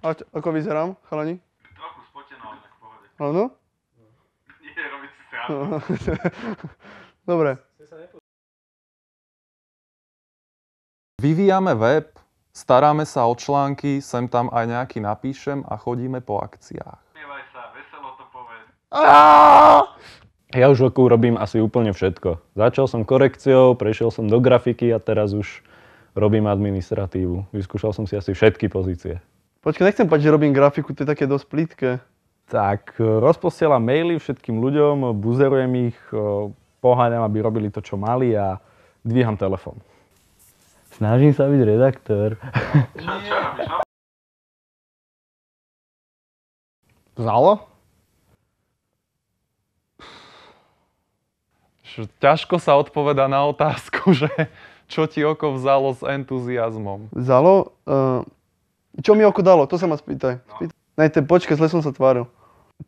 Ako vyzerám, chalani? Trochu spotená, ale tak v pohode. Áno? Nie, robiť si srandu. Dobre. Vyvíjame web, staráme sa o články, sem tam aj nejaký napíšem a chodíme po akciách. Snievaj sa, veselo to povedz. Ja už roku robím asi úplne všetko. Začal som korekciou, prešiel som do grafiky a teraz už robím administratívu. Vyskúšal som si asi všetky pozície. Počkaj, nechcem povedať, že robím grafiku, to je také dosť plítke. Tak, rozposielam maily všetkým ľuďom, buzerujem ich, poháňam, aby robili to, čo mali a dvíham telefón. Snažím sa byť redaktor. Čo robíš? No? Vzalo? Ťažko sa odpovedá na otázku, že čo ti oko vzalo s entuziasmom. Vzalo? Čo mi oko dalo? To sa ma spýtaj. Počkaj, zle som sa tváril.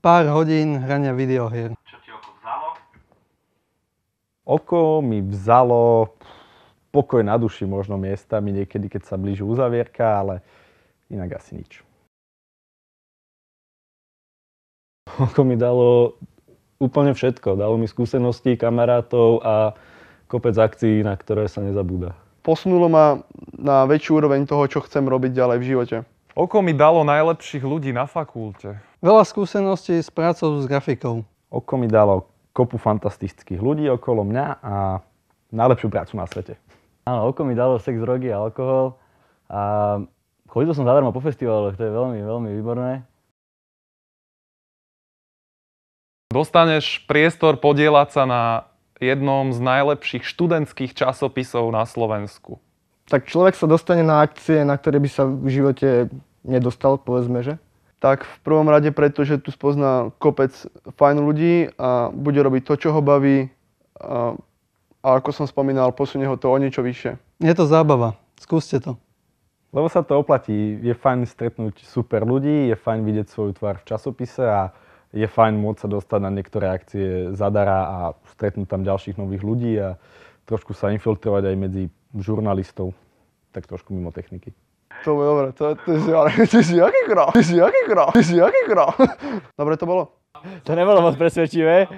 Pár hodín hrania videohier. Čo ti oko vzalo? Oko mi vzalo pokoj na duši možno miestami, niekedy keď sa blíži uzavierka, ale inak asi nič. Oko mi dalo úplne všetko. Dalo mi skúsenosti, kamarátov a kopec akcií, na ktoré sa nezabúda. Posunulo ma na väčšiu úroveň toho, čo chcem robiť ďalej v živote. Oko mi dalo najlepších ľudí na fakulte. Veľa skúseností s prácou s grafikou. Oko mi dalo kopu fantastických ľudí okolo mňa a najlepšiu prácu na svete. Áno, oko mi dalo sex, drogy a alkohol a chodil som zadarmo po festivaloch, to je veľmi, veľmi výborné. Dostaneš priestor podieľať sa na jednom z najlepších študentských časopisov na Slovensku. Tak človek sa dostane na akcie, na ktoré by sa v živote nedostal, povedzme, že? Tak v prvom rade preto, že tu spozná kopec fajn ľudí a bude robiť to, čo ho baví a ako som spomínal, posunie ho to o niečo vyššie. Je to zábava. Skúste to. Lebo sa to oplatí. Je fajn stretnúť super ľudí, je fajn vidieť svoju tvár v časopise a je fajn môcť sa dostať na niektoré akcie zadara a stretnúť tam ďalších nových ľudí a trošku sa infiltrovať aj medzi žurnalistov, tak trošku mimo techniky. To bude dobre, ty si aký král? Dobre to bolo? To nebolo moc presvedčivé.